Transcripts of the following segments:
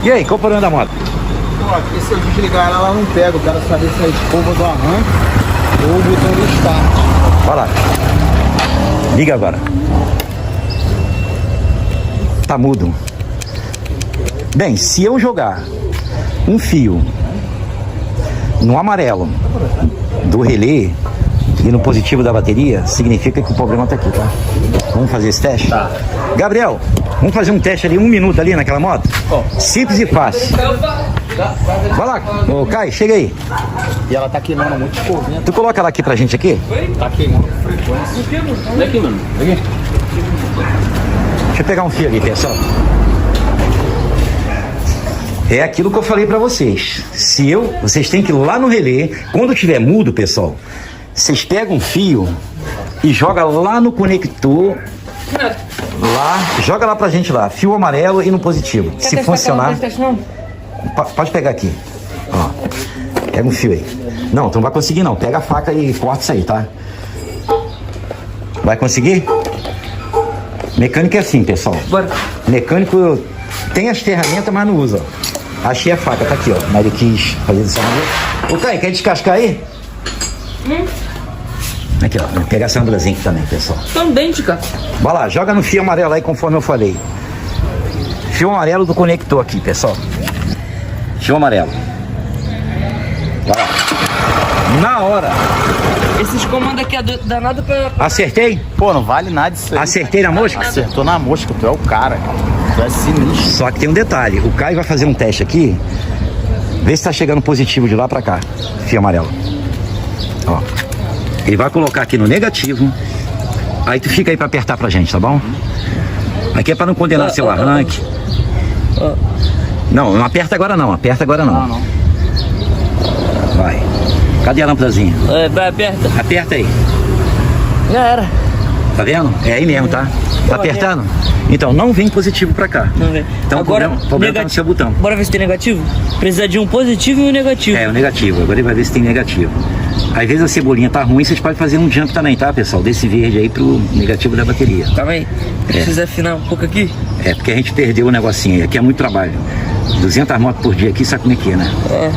E aí, qual o problema da moto? Ó, aqui se eu desligar ela não pega. Eu quero saber se é a escova do arranque ou o botão do start. Vai lá. Liga agora. Tá mudo. Bem, se eu jogar um fio no amarelo do relé e no positivo da bateria, significa que o problema tá aqui, tá? Vamos fazer esse teste? Tá. Gabriel, vamos fazer um teste ali, 1 minuto ali naquela moto? Simples e fácil. Vai lá, ô Kai, chega aí. E ela tá queimando muito escovinha. Tu coloca ela aqui pra gente aqui? Tá queimando frequência. Olha aqui, mano. Aqui. Deixa eu pegar um fio ali, pessoal. É aquilo que eu falei pra vocês. Vocês têm que ir lá no relé, quando tiver mudo, pessoal, vocês pegam um fio e joga lá no conector, lá, joga lá pra gente lá, fio amarelo e no positivo. Se funcionar, pode pegar aqui. Ó, pega um fio aí. Não, tu não vai conseguir não. Pega a faca e corta isso aí, tá? Vai conseguir? Mecânico é assim, pessoal. Bora. Mecânico tem as ferramentas, mas não usa, ó. Achei a faca, tá aqui, ó. Mas ele quis fazer dessa maneira. Ô, Kai, quer descascar aí? Aqui, ó. Vou pegar essa andrazinha aqui também, pessoal. São dentes, cara. Vai lá, joga no fio amarelo aí, conforme eu falei. Fio amarelo do conector aqui, pessoal. Fio amarelo. Vai lá. Na hora. Esses comandos aqui é danado pra... Acertei? Pô, não vale nada isso aí. Acertei na mosca? Acertou na mosca, tu é o cara. Tu é sinistro. Só que tem um detalhe. O Caio vai fazer um teste aqui. Vê se tá chegando positivo de lá pra cá. Fio amarelo. Ó. Ele vai colocar aqui no negativo. Aí tu fica aí pra apertar pra gente, tá bom? Aqui é pra não condenar seu arranque. Não, não aperta agora não. Aperta agora não. Não. Vai. Cadê a lâmpadazinha? Vai, aperta. Aperta aí. Já era. Tá vendo? É aí mesmo, tá? Tá apertando? Então, não vem positivo pra cá. Não vem. Então Agora, o problema tá no seu botão. Bora ver se tem negativo? Precisa de um positivo e um negativo. É, o negativo. Agora ele vai ver se tem negativo. Às vezes a cebolinha tá ruim, vocês podem fazer um jump também, tá, pessoal? Desse verde aí pro negativo da bateria. Calma aí. Precisa afinar um pouco aqui? É, porque a gente perdeu o negocinho aí. Aqui é muito trabalho. 200 motos por dia aqui, sabe como é que é, né? É.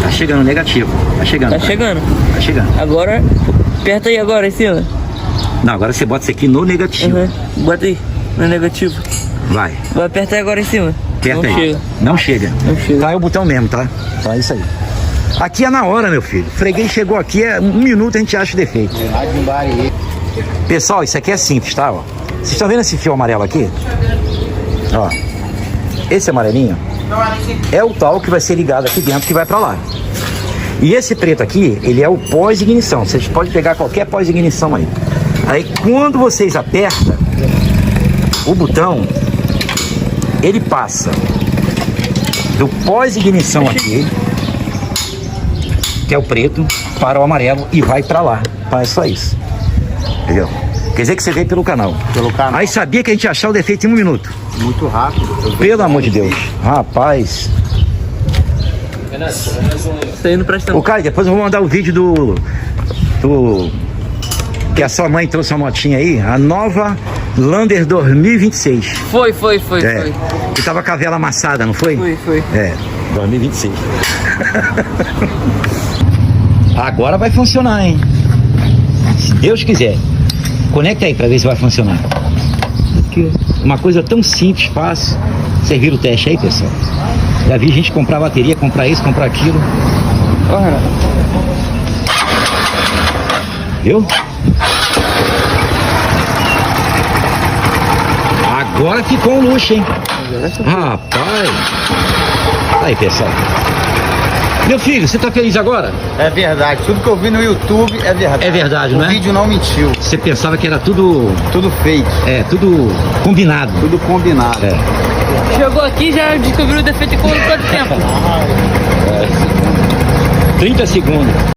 Tá chegando negativo. Tá chegando. Tá tá? chegando. Tá chegando. Agora, aperta aí agora em cima. Não, agora você bota isso aqui no negativo. Uhum. Bota aí, no negativo. Vai. Vai apertar agora em cima. Aperta Não aí. chega. Não chega. Não chega. Tá, é o botão mesmo, tá? Tá, é isso aí. Aqui é na hora, meu filho. Freguês chegou aqui, é 1 minuto a gente acha o defeito. Pessoal, isso aqui é simples, tá? Ó. Vocês estão vendo esse fio amarelo aqui? Ó. Esse amarelinho é o tal que vai ser ligado aqui dentro, que vai pra lá. E esse preto aqui, ele é o pós-ignição. Vocês podem pegar qualquer pós-ignição aí. Aí quando vocês apertam o botão, ele passa do pós-ignição aqui, que é o preto, para o amarelo e vai pra lá. Para só isso. Entendeu? Quer dizer que você veio pelo canal. Pelo canal. Aí sabia que a gente ia achar o defeito em 1 minuto. Muito rápido. Pelo amor de Deus. Rapaz. Tá indo prestando. Ô, Caio, depois eu vou mandar o vídeo do que a sua mãe trouxe uma motinha aí, a nova Lander 2026. Foi. É, que tava com a vela amassada, não foi? Foi. É, 2026. Agora vai funcionar, hein? Se Deus quiser. Conecta aí pra ver se vai funcionar. Aqui. Uma coisa tão simples, fácil. Vocês viram o teste aí, pessoal? Já vi gente comprar bateria, comprar isso, comprar aquilo. Ó, Renato. Viu? Agora ficou um luxo, hein? Rapaz. Aí, pessoal. Meu filho, você tá feliz agora? É verdade. Tudo que eu vi no YouTube é verdade. É verdade, não é? O vídeo não mentiu. Você pensava que era tudo... Tudo fake. É, tudo combinado. Tudo combinado. É. Chegou aqui já descobriu o defeito em quanto tempo? 30 segundos.